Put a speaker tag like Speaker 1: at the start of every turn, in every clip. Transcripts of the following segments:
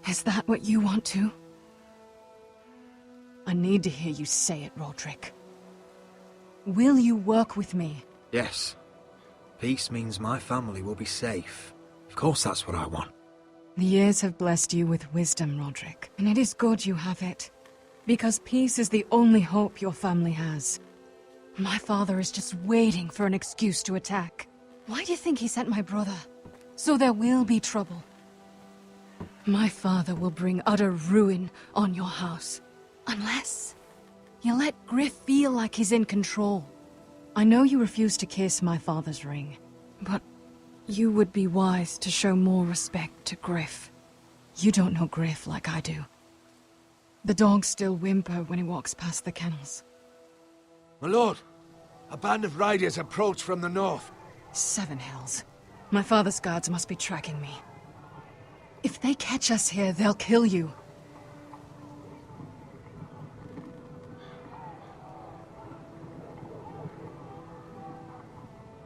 Speaker 1: Is that what you want to? I need to hear you say it, Roderick. Will you work with me?
Speaker 2: Yes. Peace means my family will be safe. Of course that's what I want.
Speaker 1: The years have blessed you with wisdom, Roderick, and it is good you have it. Because peace is the only hope your family has. My father is just waiting for an excuse to attack. Why do you think he sent my brother? So there will be trouble. My father will bring utter ruin on your house. Unless you let Griff feel like he's in control. I know you refuse to kiss my father's ring, but you would be wise to show more respect to Griff. You don't know Griff like I do. The dogs still whimper when he walks past the kennels.
Speaker 3: My lord, a band of riders approach from the north.
Speaker 1: 7 Hells. My father's guards must be tracking me. If they catch us here, they'll kill you.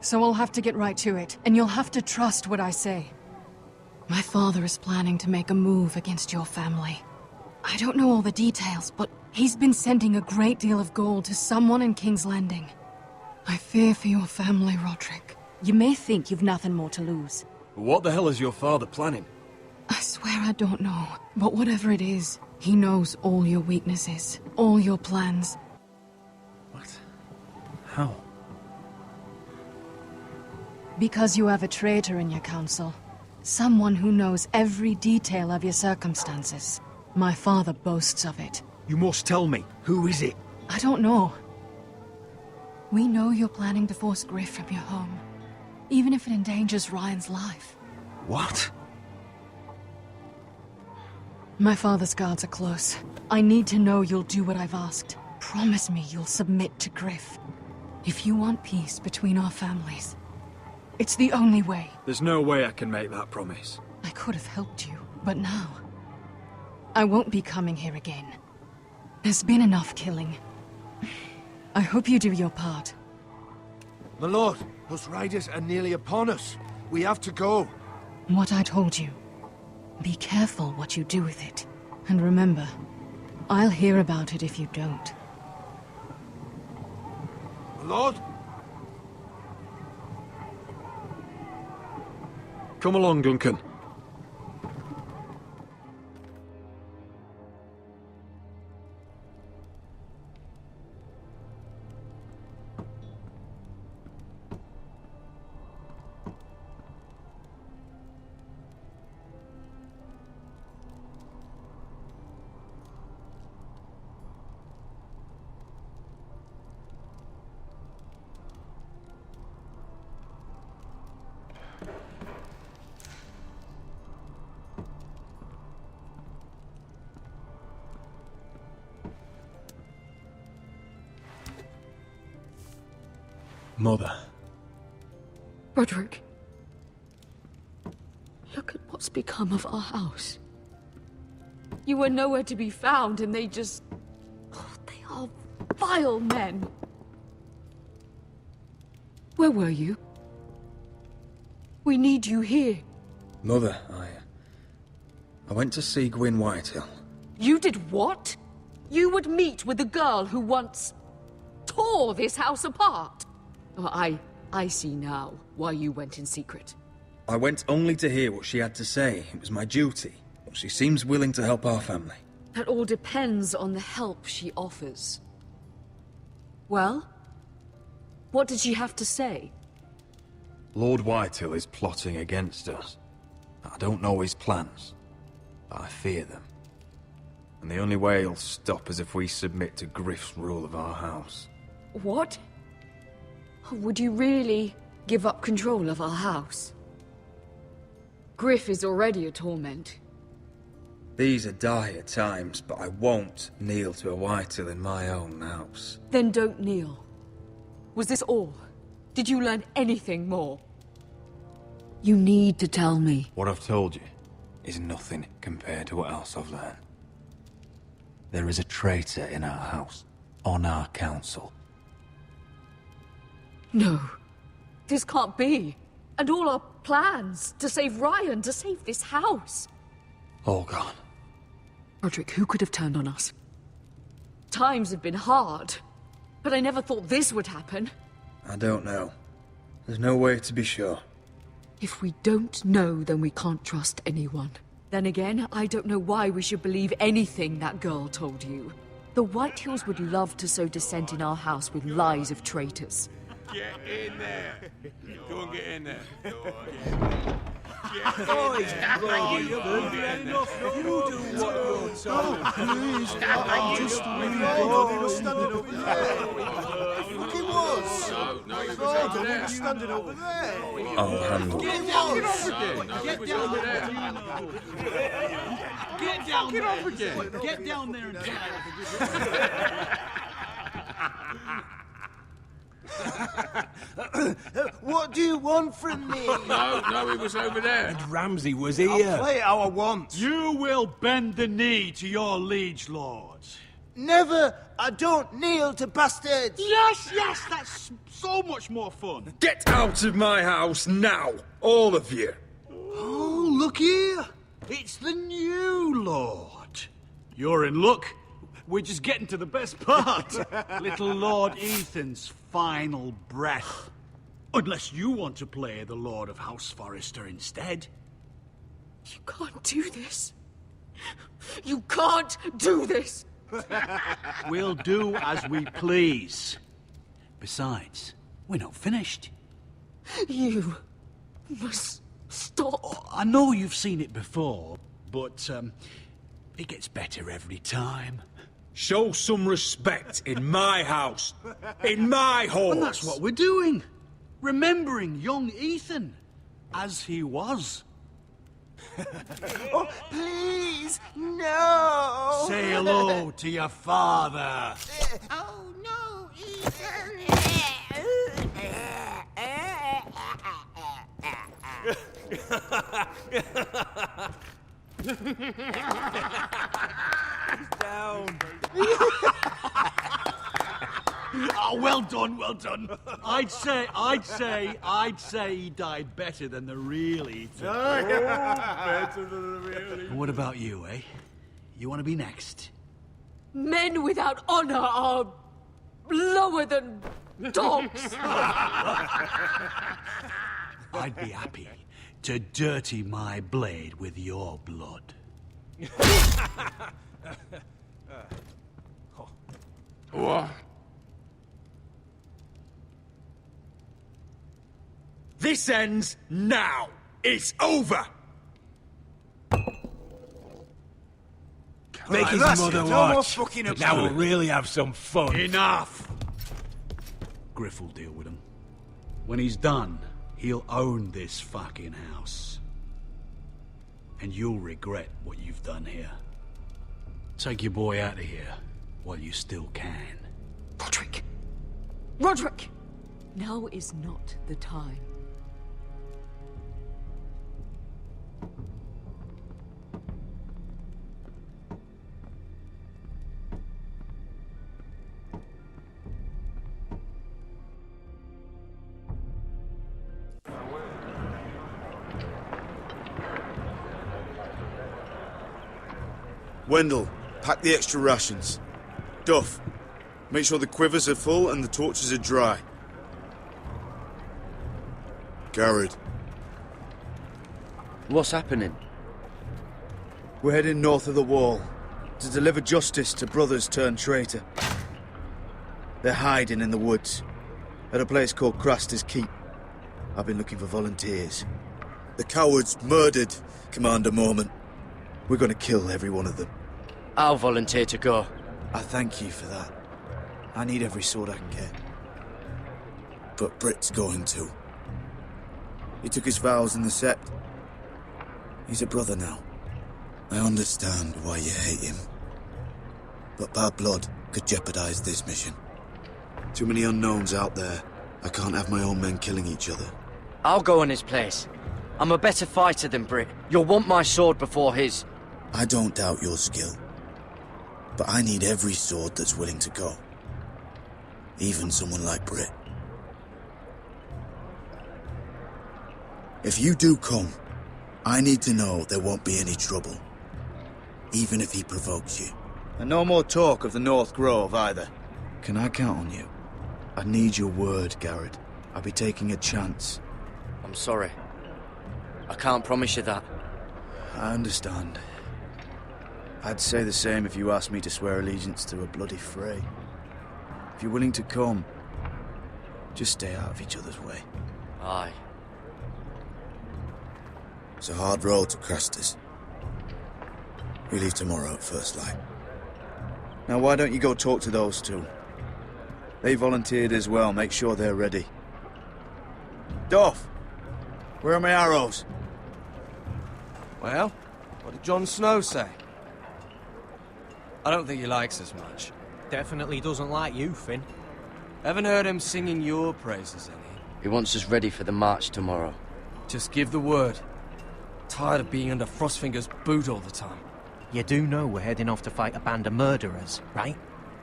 Speaker 1: So I'll have to get right to it, and you'll have to trust what I say. My father is planning to make a move against your family. I don't know all the details, but he's been sending a great deal of gold to someone in King's Landing. I fear for your family, Roderick. You may think you've nothing more to lose.
Speaker 4: What the hell is your father planning?
Speaker 1: I swear I don't know, but whatever it is, he knows all your weaknesses, all your plans.
Speaker 4: What? How?
Speaker 1: Because you have a traitor in your council. Someone who knows every detail of your circumstances. My father boasts of it.
Speaker 2: You must tell me. Who is it?
Speaker 1: I don't know. We know you're planning to force Griff from your home, even if it endangers Ryan's life.
Speaker 2: What?
Speaker 1: My father's guards are close. I need to know you'll do what I've asked. Promise me you'll submit to Griff. If you want peace between our families, it's the only way.
Speaker 4: There's no way I can make that promise.
Speaker 1: I could have helped you, but now I won't be coming here again. There's been enough killing. I hope you do your part.
Speaker 3: My lord, those riders are nearly upon us. We have to go.
Speaker 1: What I told you. Be careful what you do with it. And remember, I'll hear about it if you don't.
Speaker 3: My lord?
Speaker 4: Come along, Duncan.
Speaker 2: Mother.
Speaker 5: Roderick. Look at what's become of our house. You were nowhere to be found, and they just... Oh, they are vile men. Where were you? We need you here.
Speaker 2: Mother, I went to see Gwyn Whitehill.
Speaker 5: You did what? You would meet with the girl who once tore this house apart. Oh, I see now why you went in secret.
Speaker 2: I went only to hear what she had to say. It was my duty. But she seems willing to help our family.
Speaker 5: That all depends on the help she offers. Well, what did she have to say?
Speaker 4: Lord Whitehill is plotting against us. I don't know his plans, but I fear them. And the only way he'll stop is if we submit to Griff's rule of our house.
Speaker 5: What? Would you really give up control of our house? Griff is already a torment.
Speaker 2: These are dire times, but I won't kneel to a Whitehill in my own house.
Speaker 5: Then don't kneel. Was this all? Did you learn anything more? You need to tell me.
Speaker 4: What I've told you is nothing compared to what else I've learned. There is a traitor in our house, on our council.
Speaker 5: No. This can't be. And all our plans to save Ryan, to save this house.
Speaker 4: All gone.
Speaker 5: Roderick, who could have turned on us? Times have been hard, but I never thought this would happen.
Speaker 2: I don't know. There's no way to be sure.
Speaker 5: If we don't know, then we can't trust anyone. Then again, I don't know why we should believe anything that girl told you. The Whitehills would love to sow dissent in our house with lies of traitors.
Speaker 6: Get in there. Go and get in there.
Speaker 2: I'll handle it.
Speaker 7: Get down there and
Speaker 3: What do you want from me?
Speaker 6: No, he was over there.
Speaker 7: And Ramsay was here.
Speaker 3: I'll play it how I want.
Speaker 7: You will bend the knee to your liege lord.
Speaker 3: Never! I don't kneel to bastards!
Speaker 7: Yes, that's so much more fun.
Speaker 2: Get out of my house now! All of you!
Speaker 7: Oh, look here. It's the new lord. You're in luck. We're just getting to the best part. Little Lord Ethan's final breath. Unless you want to play the Lord of House Forrester instead.
Speaker 5: You can't do this. You can't do this!
Speaker 7: We'll do as we please. Besides, we're not finished.
Speaker 5: You must stop.
Speaker 7: I know you've seen it before, but it gets better every time.
Speaker 2: Show some respect in my house. In my home.
Speaker 7: And that's what we're doing. Remembering young Ethan as he was.
Speaker 3: Oh, please, no!
Speaker 7: Say hello to your father.
Speaker 3: Oh, no, Ethan!
Speaker 7: Down. Oh, well done, well done. I'd say he died better than the real Ethan.
Speaker 6: Better than the real.
Speaker 7: And what about you, eh? You want to be next?
Speaker 5: Men without honor are lower than dogs.
Speaker 7: I'd be happy to dirty my blade with your blood.
Speaker 6: What?
Speaker 2: This ends now. It's over.
Speaker 7: Make his
Speaker 3: that's
Speaker 7: mother
Speaker 3: it. No more
Speaker 7: watch.
Speaker 3: fucking up.
Speaker 7: Now we'll really have some fun. Enough! Griff will deal with him. When he's done, he'll own this fucking house. And you'll regret what you've done here. Take your boy out of here while you still can.
Speaker 5: Roderick! Roderick! Now is not the time.
Speaker 8: Wendell, pack the extra rations. Duff, make sure the quivers are full and the torches are dry. Garrett.
Speaker 9: What's happening?
Speaker 8: We're heading north of the wall to deliver justice to brothers turned traitor. They're hiding in the woods at a place called Craster's Keep. I've been looking for volunteers. The cowards murdered Commander Mormon. We're going to kill every one of them.
Speaker 9: I'll volunteer to go.
Speaker 8: I thank you for that. I need every sword I can get. But Britt's going too. He took his vows in the Sept. He's a brother now. I understand why you hate him. But bad blood could jeopardize this mission. Too many unknowns out there. I can't have my own men killing each other.
Speaker 9: I'll go in his place. I'm a better fighter than Britt. You'll want my sword before his.
Speaker 8: I don't doubt your skill. But I need every sword that's willing to go. Even someone like Britt. If you do come, I need to know there won't be any trouble. even if he provokes you. And no more talk of the North Grove, either. Can I count on you? I need your word, Garrett. I'll be taking a chance.
Speaker 9: I'm sorry. I can't promise you that.
Speaker 8: I understand. I'd say the same if you asked me to swear allegiance to a bloody fray. If you're willing to come, just stay out of each other's way.
Speaker 9: Aye.
Speaker 8: It's a hard road to Crestus. We leave tomorrow at first light. Now why don't you go talk to those two? They volunteered as well, make sure they're ready. Duff! Where are my arrows?
Speaker 10: Well, what did Jon Snow say? I don't think he likes us much.
Speaker 11: Definitely doesn't like you, Finn.
Speaker 10: Haven't heard him singing your praises any.
Speaker 9: He wants us ready for the march tomorrow.
Speaker 10: Just give the word. Tired of being under Frostfinger's boot all the time.
Speaker 11: You do know we're heading off to fight a band of murderers, right?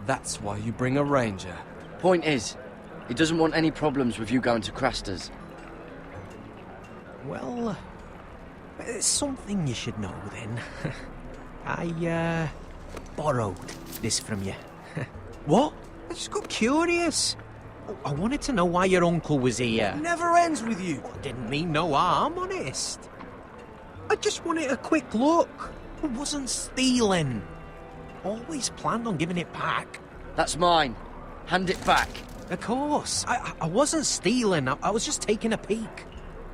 Speaker 10: That's why you bring a ranger.
Speaker 9: Point is, he doesn't want any problems with you going to Craster's.
Speaker 11: Well, it's something you should know then. I, borrowed this from you.
Speaker 10: What?
Speaker 11: I just got curious. I wanted to know why your uncle was here.
Speaker 10: Never ends with you.
Speaker 11: I didn't mean no harm, honest. I just wanted a quick look. I wasn't stealing. Always planned on giving it back.
Speaker 9: That's mine. Hand it back.
Speaker 11: Of course. I wasn't stealing. I was just taking a peek.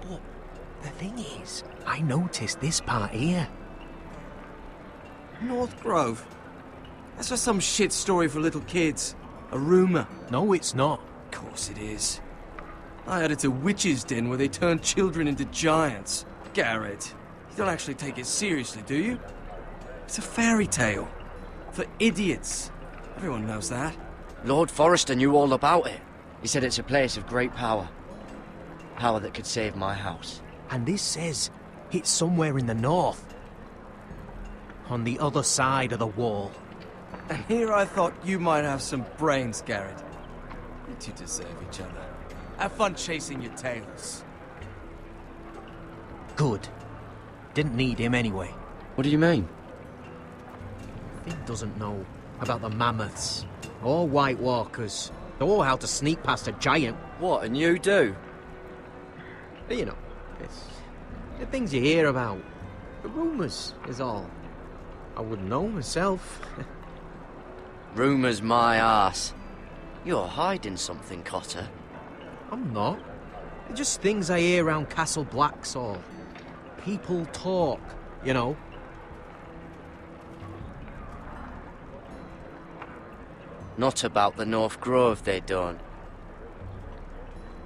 Speaker 11: But the thing is, I noticed this part here.
Speaker 10: North Grove? That's just some shit story for little kids. A rumour.
Speaker 11: No, it's not.
Speaker 10: Of course it is. I heard it's a witch's den where they turn children into giants. Garrett, you don't actually take it seriously, do you? It's a fairy tale. For idiots. Everyone knows that.
Speaker 9: Lord Forrester knew all about it. He said it's a place of great power. Power that could save my house.
Speaker 11: And this says it's somewhere in the north. On the other side of the wall.
Speaker 10: And here I thought you might have some brains, Garrett. You two deserve each other. Have fun chasing your tails.
Speaker 11: Good. Didn't need him anyway.
Speaker 9: What do you mean?
Speaker 11: Finn doesn't know about the mammoths, or White Walkers, or how to sneak past a giant.
Speaker 9: What, and you do?
Speaker 11: But you know, it's the things you hear about. The rumours is all. I wouldn't know myself.
Speaker 9: Rumours my arse. You're hiding something, Cotter.
Speaker 11: I'm not. They're just things I hear around Castle Blacksall. People talk, you know.
Speaker 9: Not about the North Grove, they don't.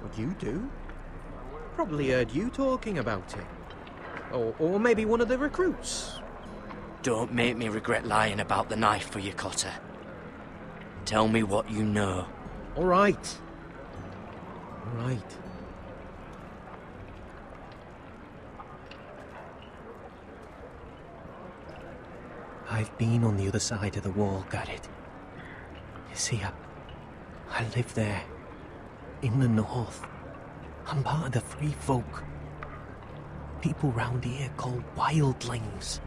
Speaker 11: What you do? Probably heard you talking about it. Or maybe one of the recruits.
Speaker 9: Don't make me regret lying about the knife for you, Cotter. Tell me what you know.
Speaker 11: All right. All right. I've been on the other side of the wall, Garrett. You see, I live there, in the north. I'm part of the free folk. People round here called wildlings.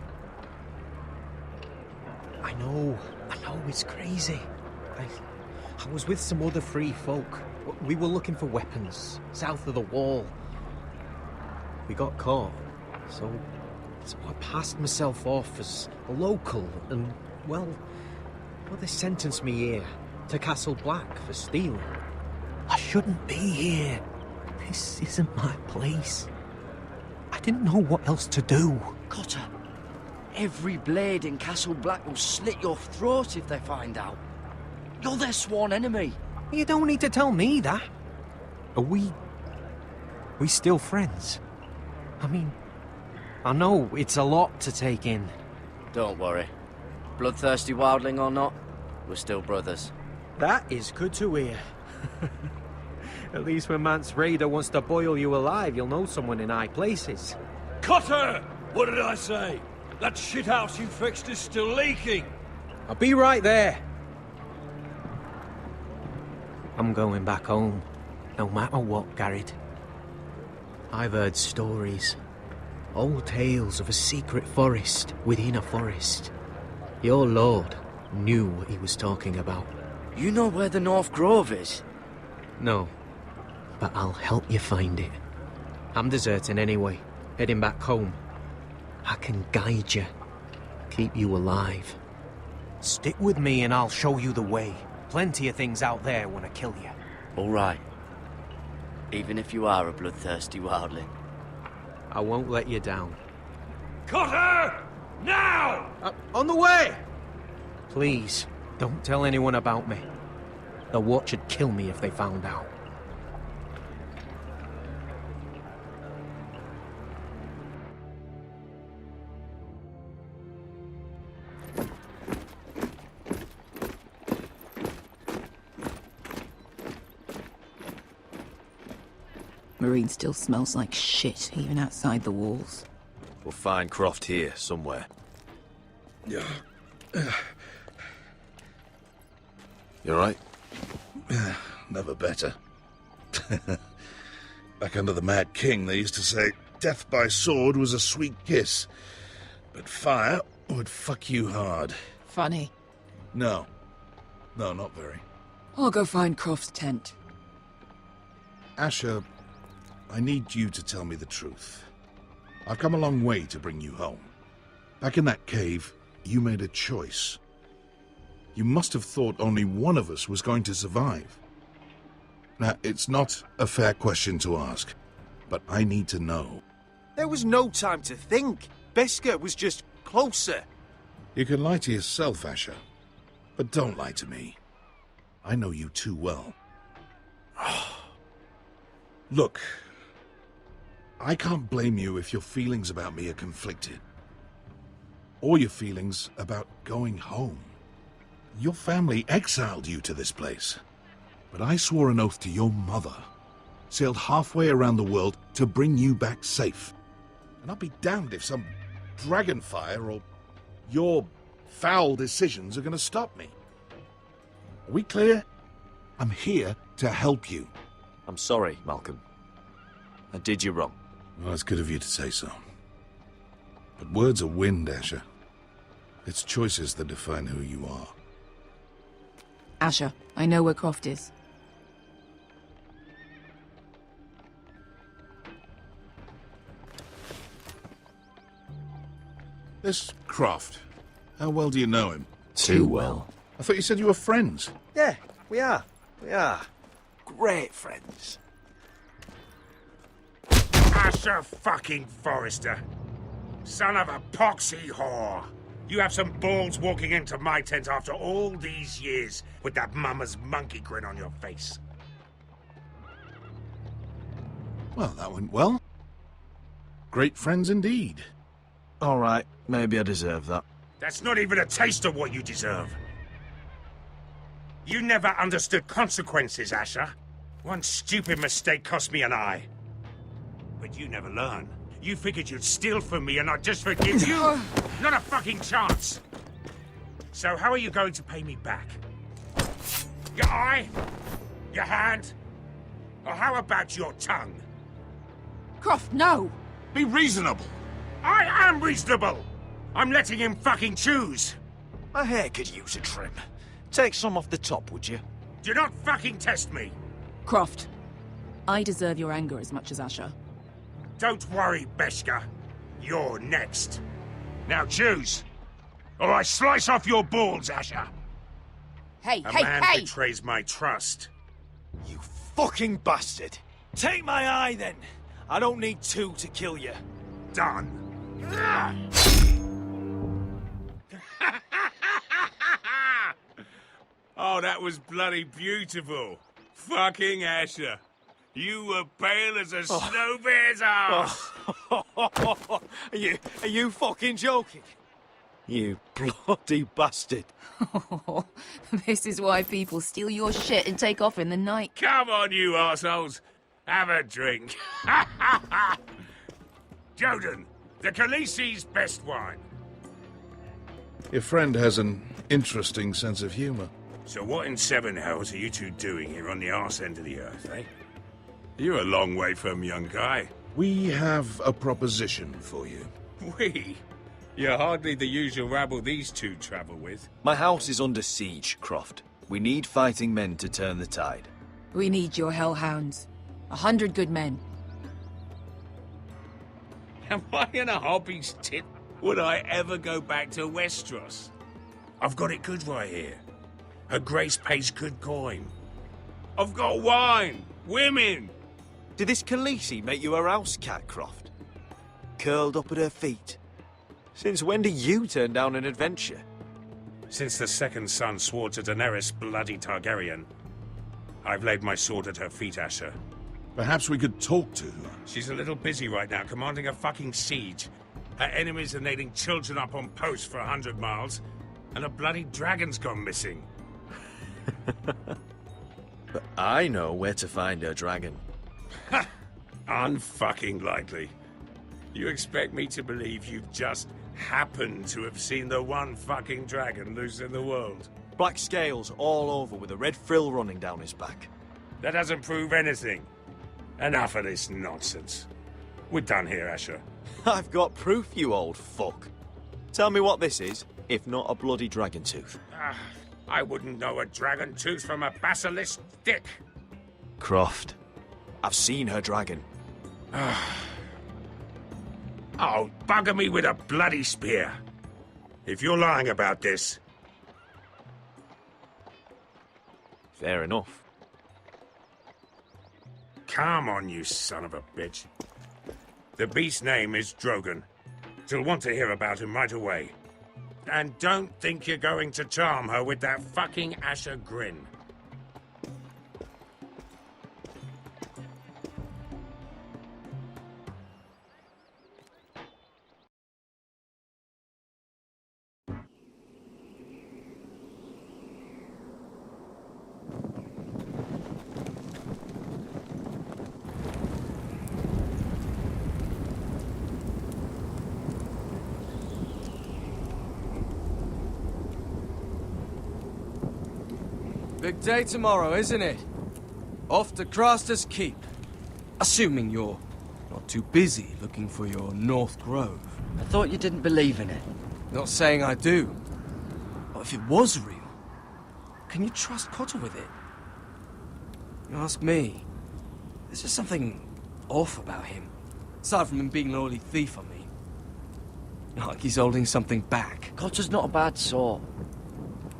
Speaker 11: I know it's crazy. I was with some other free folk. We were looking for weapons, south of the wall. We got caught, so I passed myself off as a local, and, well, they sentenced me here, to Castle Black, for stealing. I shouldn't be here. This isn't my place. I didn't know what else to do.
Speaker 9: Cotter, every blade in Castle Black will slit your throat if they find out. You're their sworn enemy.
Speaker 11: You don't need to tell me that. Are we still friends? I mean, I know it's a lot to take in.
Speaker 9: Don't worry. Bloodthirsty wildling or not, we're still brothers.
Speaker 11: That is good to hear. At least when Mance Raider wants to boil you alive, you'll know someone in high places.
Speaker 6: Cotter! What did I say? That shithouse you fixed is still leaking!
Speaker 11: I'll be right there. I'm going back home, no matter what, Garrett. I've heard stories. Old tales of a secret forest within a forest. Your lord knew what he was talking about.
Speaker 9: You know where the North Grove is?
Speaker 11: No, but I'll help you find it. I'm deserting anyway, heading back home. I can guide you, keep you alive. Stick with me and I'll show you the way. Plenty of things out there want to kill you.
Speaker 9: All right. Even if you are a bloodthirsty wildling.
Speaker 11: I won't let you down.
Speaker 6: Cut her! Now!
Speaker 11: On the way! Please, don't tell anyone about me. The Watch would kill me if they found out.
Speaker 12: Marine still smells like shit, even outside the walls.
Speaker 13: We'll find Croft here, somewhere.
Speaker 3: Yeah.
Speaker 13: You alright?
Speaker 3: Never better. Back under the Mad King, they used to say, death by sword was a sweet kiss, but fire would fuck you hard.
Speaker 12: Funny.
Speaker 3: No. No, not very.
Speaker 12: I'll go find Croft's tent.
Speaker 3: Asher, I need you to tell me the truth. I've come a long way to bring you home. Back in that cave, you made a choice. You must have thought only one of us was going to survive. Now, it's not a fair question to ask, but I need to know.
Speaker 14: There was no time to think. Beskar was just closer.
Speaker 3: You can lie to yourself, Asher, but don't lie to me. I know you too well. Look, I can't blame you if your feelings about me are conflicted. Or your feelings about going home. Your family exiled you to this place. But I swore an oath to your mother. Sailed halfway around the world to bring you back safe. And I'll be damned if some dragonfire or your foul decisions are going to stop me. Are we clear? I'm here to help you.
Speaker 13: I'm sorry, Malcolm. I did you wrong.
Speaker 3: Well, it's good of you to say so. But words are wind, Asher. It's choices that define who you are.
Speaker 12: Asher, I know where Croft is.
Speaker 3: This Croft, how well do you know him?
Speaker 13: Too well.
Speaker 3: I thought you said you were friends.
Speaker 14: Yeah, we are. We are. Great friends.
Speaker 6: Asher fucking Forrester. Son of a poxy whore. You have some balls walking into my tent after all these years with that mama's monkey grin on your face.
Speaker 3: Well, that went well. Great friends indeed.
Speaker 13: All right, maybe I deserve that.
Speaker 6: That's not even a taste of what you deserve. You never understood consequences, Asher. One stupid mistake cost me an eye. But you never learn. You figured you'd steal from me and I'd just forgive you? Not a fucking chance! So how are you going to pay me back? Your eye? Your hand? Or how about your tongue?
Speaker 12: Croft, no!
Speaker 3: Be reasonable!
Speaker 6: I am reasonable! I'm letting him fucking choose!
Speaker 14: My hair could use a trim. Take some off the top, would you?
Speaker 6: Do not fucking test me!
Speaker 12: Croft, I deserve your anger as much as Asher.
Speaker 6: Don't worry, Beskar. You're next. Now choose, or I slice off your balls, Asher.
Speaker 12: Hey,
Speaker 6: A
Speaker 12: hey,
Speaker 6: man
Speaker 12: hey!
Speaker 6: betrays my trust.
Speaker 14: You fucking bastard! Take my eye, then! I don't need two to kill you.
Speaker 6: Done. Oh, that was bloody beautiful. Fucking Asher. You were pale as a snow bear's ass.
Speaker 14: Are you fucking joking? You bloody bastard.
Speaker 12: This is why people steal your shit and take off in the night.
Speaker 6: Come on, you assholes. Have a drink. Joden, the Khaleesi's best wine.
Speaker 3: Your friend has an interesting sense of humor.
Speaker 6: So what in seven hells are you two doing here on the arse end of the earth, eh? You're a long way from young guy.
Speaker 3: We have a proposition for you.
Speaker 6: We? You're hardly the usual rabble these two travel with.
Speaker 13: My house is under siege, Croft. We need fighting men to turn the tide.
Speaker 12: We need your hellhounds. 100 good men.
Speaker 6: Am I in a hobby's tit? Would I ever go back to Westeros? I've got it good right here. Her Grace pays good coin. I've got wine, women.
Speaker 13: Did this Khaleesi make you a house cat, Croft? Curled up at her feet? Since when do you turn down an adventure?
Speaker 6: Since the second son swore to Daenerys bloody Targaryen, I've laid my sword at her feet, Asher.
Speaker 3: Perhaps we could talk to her.
Speaker 6: She's a little busy right now, commanding a fucking siege. Her enemies are nailing children up on posts for 100 miles, and a bloody dragon's gone missing.
Speaker 13: But I know where to find her dragon.
Speaker 6: Ha! Unfucking likely. You expect me to believe you've just happened to have seen the one fucking dragon loose in the world?
Speaker 13: Black scales all over with a red frill running down his back.
Speaker 6: That doesn't prove anything. Enough of this nonsense. We're done here, Asher.
Speaker 13: I've got proof, you old fuck. Tell me what this is, if not a bloody dragon tooth.
Speaker 6: I wouldn't know a dragon tooth from a basilisk dick.
Speaker 13: Croft, I've seen her dragon.
Speaker 6: Oh, bugger me with a bloody spear. If you're lying about this...
Speaker 13: Fair enough.
Speaker 6: Come on, you son of a bitch. The beast's name is Drogon. She'll want to hear about him right away. And don't think you're going to charm her with that fucking Asher grin.
Speaker 10: Big day tomorrow, isn't it? Off to Craster's Keep. Assuming you're not too busy looking for your North Grove.
Speaker 9: I thought you didn't believe in it.
Speaker 10: Not saying I do. But if it was real, can you trust Cotter with it? You ask me. There's just something off about him. Aside from him being an early thief, I mean. Not like he's holding something back.
Speaker 9: Cotter's not a bad sort.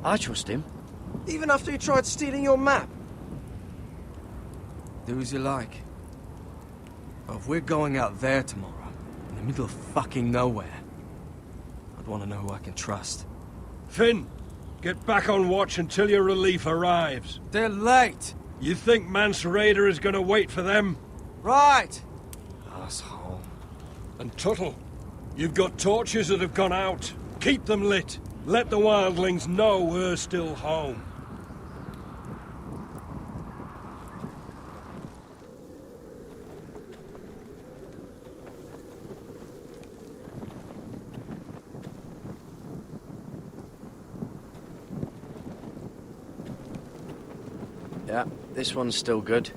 Speaker 9: I trust him.
Speaker 10: Even after he tried stealing your map? Do as you like. But if we're going out there tomorrow, in the middle of fucking nowhere, I'd want to know who I can trust.
Speaker 15: Finn, get back on watch until your relief arrives.
Speaker 10: They're late!
Speaker 15: You think Mance Rayder is going to wait for them?
Speaker 10: Right! Asshole.
Speaker 15: And Tuttle, you've got torches that have gone out. Keep them lit. Let the wildlings know we're still home.
Speaker 9: Yeah, this one's still good.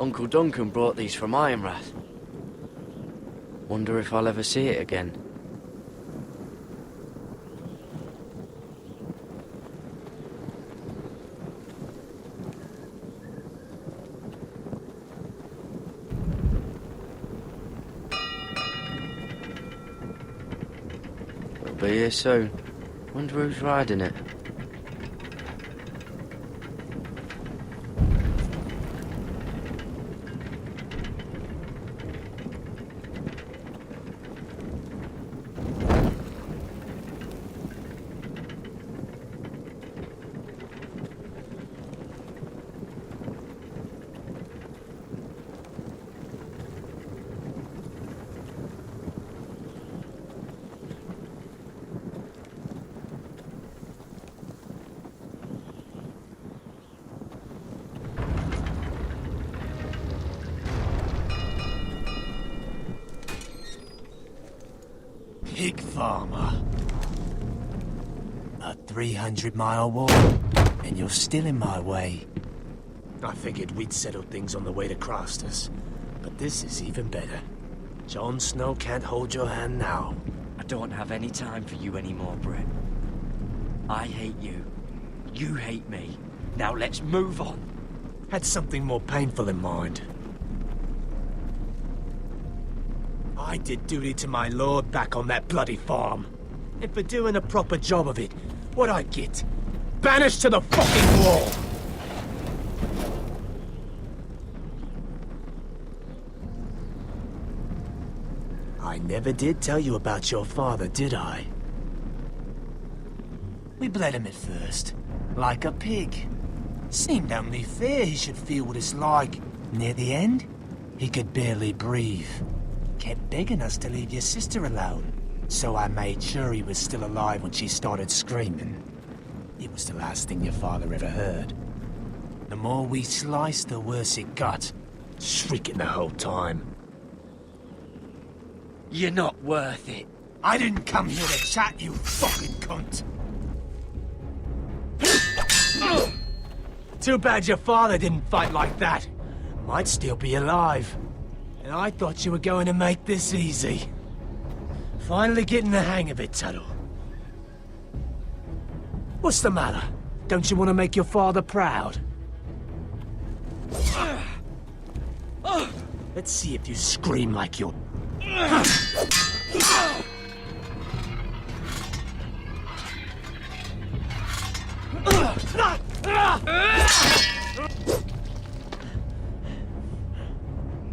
Speaker 9: Uncle Duncan brought these from Ironrath. Wonder if I'll ever see it again. It'll be here soon. Wonder who's riding it.
Speaker 14: pig farmer. A 300-mile walk, and you're still in my way. I figured we'd settle things on the way to Crasters, but this is even better. Jon Snow can't hold your hand now.
Speaker 9: I don't have any time for you anymore, Brett. I hate you. You hate me. Now let's move on.
Speaker 14: Had something more painful in mind. I did duty to my lord back on that bloody farm. And for doing a proper job of it, what'd I get? Banished to the fucking wall! I never did tell you about your father, did I? We bled him at first, like a pig. Seemed only fair he should feel what it's like. Near the end, he could barely breathe. Kept begging us to leave your sister alone. So I made sure he was still alive when she started screaming. It was the last thing your father ever heard. The more we sliced, the worse it got. Shrieking the whole time.
Speaker 9: You're not worth it.
Speaker 14: I didn't come here to chat, you fucking cunt. Too bad your father didn't fight like that. Might still be alive. And I thought you were going to make this easy. Finally getting the hang of it, Tuttle. What's the matter? Don't you want to make your father proud? Let's see if you scream like you're...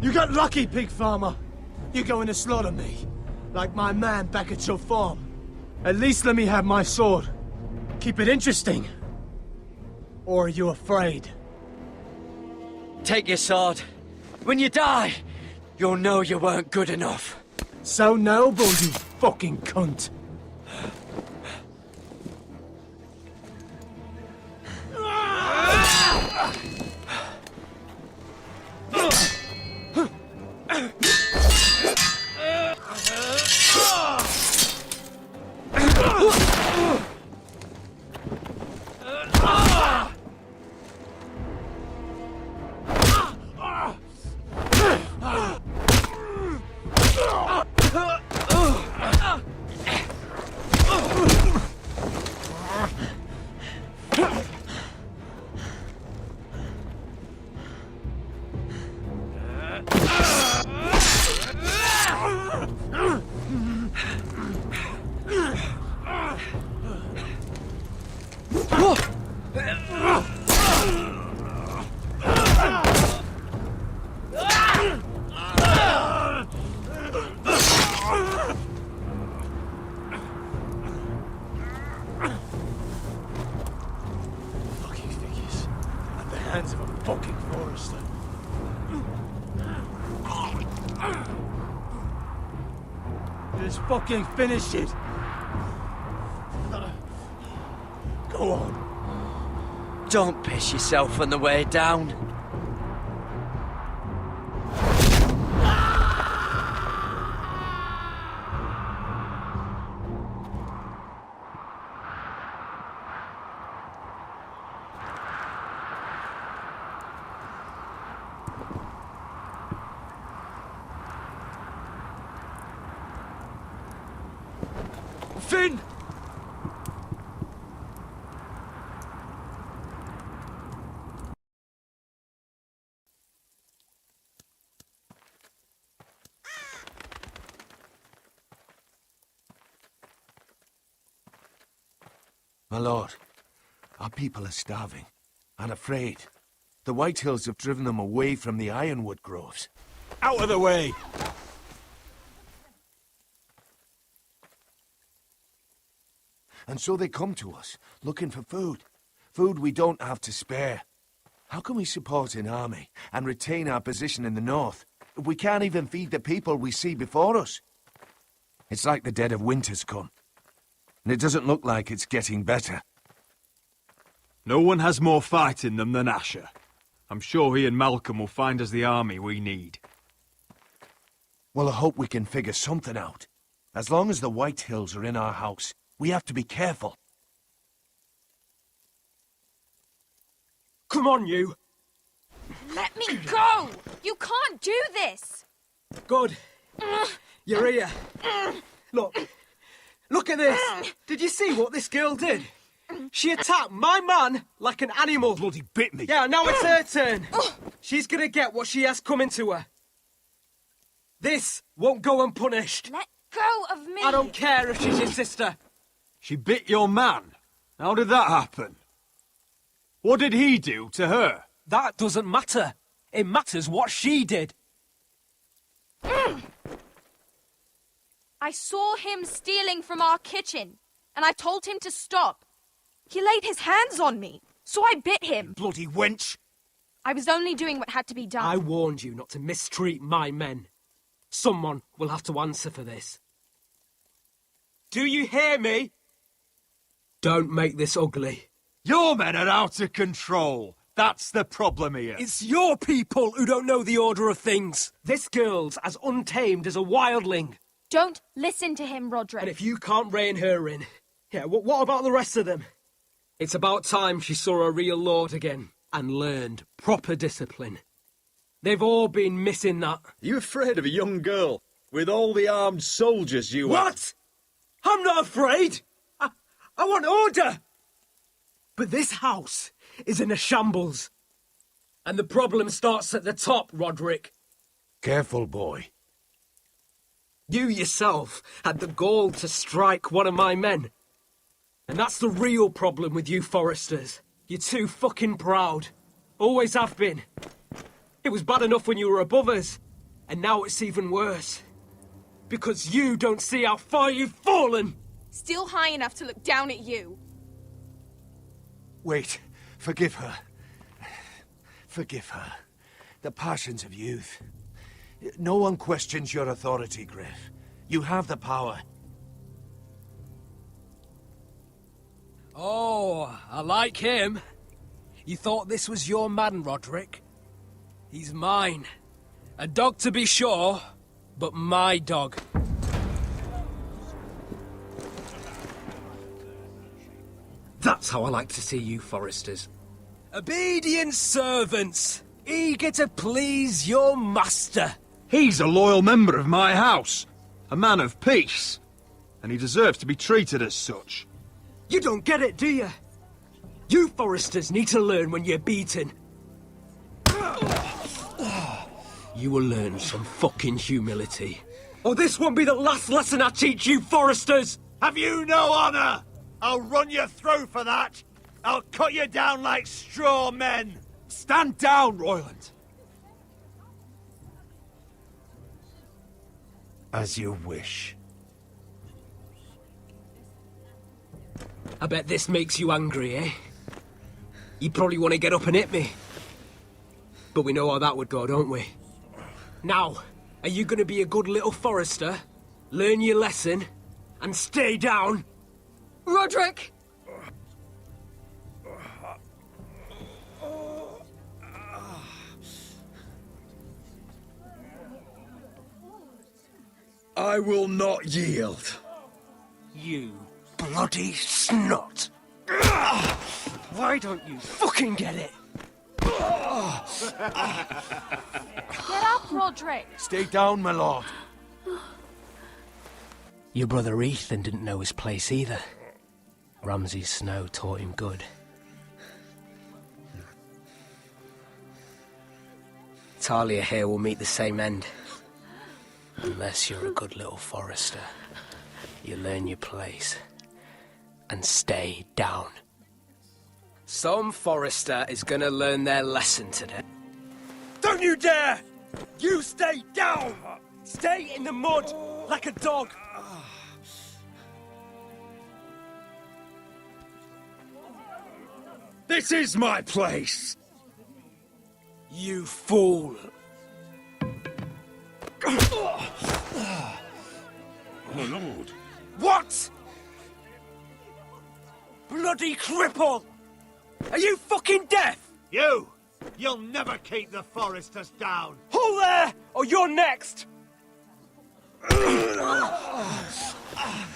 Speaker 14: You got lucky, pig farmer. You're going to slaughter me, like my man back at your farm. At least let me have my sword. Keep it interesting. Or are you afraid?
Speaker 9: Take your sword. When you die, you'll know you weren't good enough.
Speaker 14: So noble, you fucking cunt. Fucking finish it. Go on.
Speaker 9: Don't piss yourself on the way down. Finn!
Speaker 16: My lord, our people are starving and afraid. The Whitehills have driven them away from the ironwood groves.
Speaker 14: Out of the way!
Speaker 16: And so they come to us, looking for food. Food we don't have to spare. How can we support an army and retain our position in the north if we can't even feed the people we see before us? It's like the dead of winter's come. And it doesn't look like it's getting better.
Speaker 4: No one has more fight in them than Asher. I'm sure he and Malcolm will find us the army we need.
Speaker 16: Well, I hope we can figure something out. As long as the White Hills are in our house, we have to be careful.
Speaker 11: Come on, you!
Speaker 17: Let me go! You can't do this!
Speaker 11: Good. You're here. Look at this! Did you see what this girl did? She attacked my man like an animal.
Speaker 16: Bloody bit me.
Speaker 11: Yeah, now it's her turn. She's gonna get what she has coming to her. This won't go unpunished.
Speaker 17: Let go of me!
Speaker 11: I don't care if she's your sister.
Speaker 7: She bit your man? How did that happen? What did he do to her?
Speaker 11: That doesn't matter. It matters what she did.
Speaker 17: I saw him stealing from our kitchen, and I told him to stop. He laid his hands on me, so I bit him.
Speaker 16: Bloody wench!
Speaker 17: I was only doing what had to be done.
Speaker 11: I warned you not to mistreat my men. Someone will have to answer for this. Do you hear me? Don't make this ugly.
Speaker 7: Your men are out of control. That's the problem here.
Speaker 11: It's your people who don't know the order of things. This girl's as untamed as a wildling.
Speaker 17: Don't listen to him, Roderick.
Speaker 11: And if you can't rein her in, what about the rest of them? It's about time she saw a real lord again and learned proper discipline. They've all been missing that.
Speaker 7: Are you afraid of a young girl with all the armed soldiers you have?
Speaker 11: What? I'm not afraid. I want order. But this house is in a shambles. And the problem starts at the top, Roderick.
Speaker 16: Careful, boy.
Speaker 11: You yourself had the gall to strike one of my men. And that's the real problem with you Forresters. You're too fucking proud. Always have been. It was bad enough when you were above us. And now it's even worse. Because you don't see how far you've fallen.
Speaker 17: Still high enough to look down at you.
Speaker 16: Wait. Forgive her. Forgive her. The passions of youth. No one questions your authority, Griff. You have the power.
Speaker 11: Oh, I like him. You thought this was your man, Roderick? He's mine. A dog to be sure, but my dog. That's how I like to see you, Forresters. Obedient servants, eager to please your master.
Speaker 7: He's a loyal member of my house, a man of peace, and he deserves to be treated as such.
Speaker 11: You don't get it, do you? You Forresters need to learn when you're beaten. You will learn some fucking humility. Or this won't be the last lesson I teach you, Forresters!
Speaker 13: Have you no honor? I'll run you through for that. I'll cut you down like straw men.
Speaker 7: Stand down, Royland.
Speaker 16: As you wish.
Speaker 11: I bet this makes you angry, eh? You probably want to get up and hit me. But we know how that would go, don't we? Now, are you going to be a good little Forrester, learn your lesson, and stay down?
Speaker 17: Roderick!
Speaker 7: I will not yield.
Speaker 11: You bloody snot! Why don't you fucking get it?
Speaker 17: Get up, Roderick!
Speaker 16: Stay down, my lord.
Speaker 14: Your brother Ethan didn't know his place either. Ramsay's snow taught him good. Talia here will meet the same end. Unless you're a good little Forrester. You learn your place. And stay down.
Speaker 11: Some Forrester is gonna learn their lesson today.
Speaker 13: Don't you dare!
Speaker 11: You stay down! Stay in the mud, like a dog!
Speaker 7: This is my place!
Speaker 11: You fool!
Speaker 16: My lord.
Speaker 11: What? Bloody cripple! Are you fucking deaf?
Speaker 13: You'll never keep the Forresters down.
Speaker 11: Hold there, or you're next!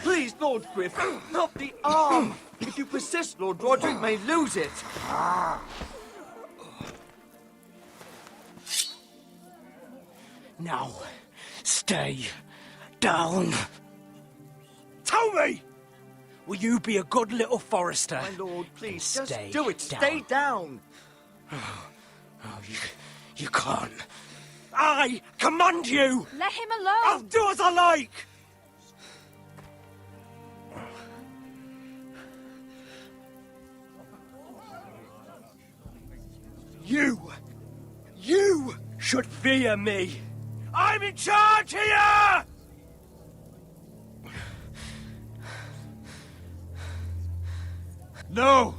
Speaker 13: Please, Lord Griff, not the arm! If you persist, Lord Roderick may lose it.
Speaker 14: Now, stay down.
Speaker 13: Tell me!
Speaker 14: Will you be a good little Forrester?
Speaker 13: My lord, please,
Speaker 14: Stay
Speaker 13: just do it.
Speaker 14: down.
Speaker 13: Stay down.
Speaker 14: You can't. I command you!
Speaker 17: Let him alone!
Speaker 14: I'll do as I like! You should fear me. I'm in charge here! No!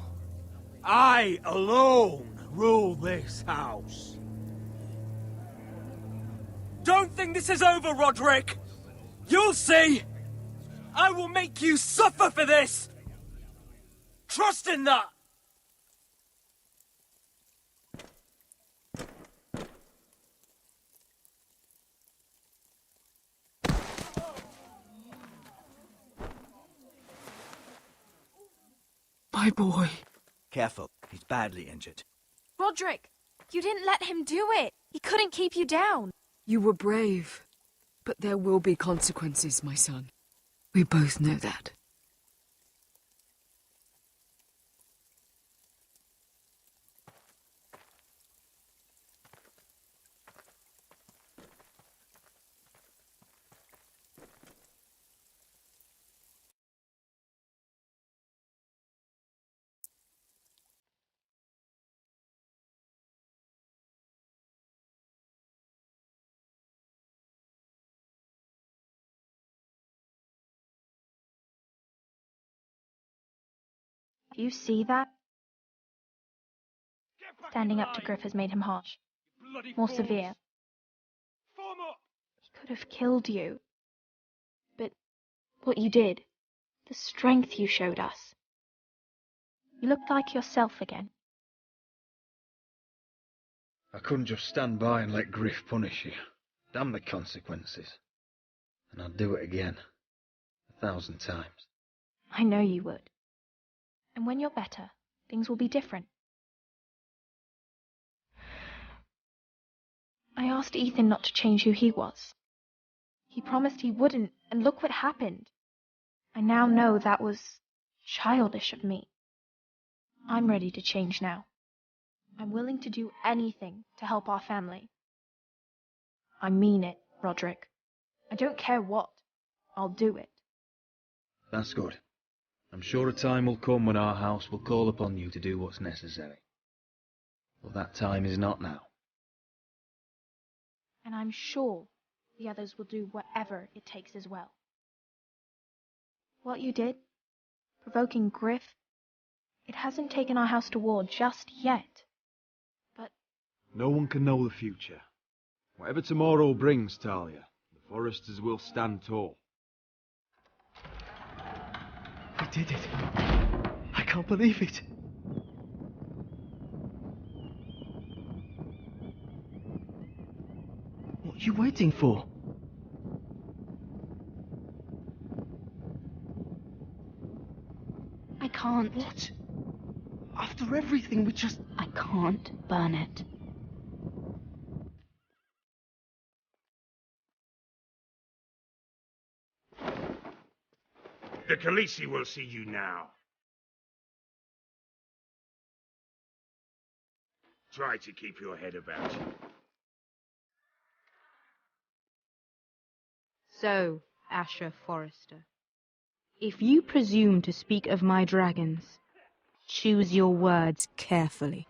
Speaker 14: I alone rule this house. Don't think this is over, Roderick! You'll see! I will make you suffer for this! Trust in that!
Speaker 5: My boy.
Speaker 13: Careful, he's badly injured.
Speaker 17: Roderick, you didn't let him do it. He couldn't keep you down.
Speaker 5: You were brave, but there will be consequences, my son. We both know that.
Speaker 17: Do you see that? Standing up to Griff has made him harsh. More severe. He could have killed you. But what you did, the strength you showed us. You looked like yourself again.
Speaker 4: I couldn't just stand by and let Griff punish you. Damn the consequences. And I'd do it again. 1,000 times.
Speaker 17: I know you would. And when you're better, things will be different. I asked Ethan not to change who he was. He promised he wouldn't, and look what happened. I now know that was childish of me. I'm ready to change now. I'm willing to do anything to help our family. I mean it, Roderick. I don't care what. I'll do it.
Speaker 4: That's good. I'm sure a time will come when our house will call upon you to do what's necessary. But that time is not now.
Speaker 17: And I'm sure the others will do whatever it takes as well. What you did, provoking Griff, it hasn't taken our house to war just yet. But
Speaker 18: no one can know the future. Whatever tomorrow brings, Talia, the Forresters will stand tall.
Speaker 11: I did it. I can't believe it. What are you waiting for?
Speaker 17: I can't.
Speaker 11: What? After everything, we just...
Speaker 17: I can't burn it.
Speaker 6: The Khaleesi will see you now. Try to keep your head about you.
Speaker 19: So, Asher Forrester, if you presume to speak of my dragons, choose your words carefully.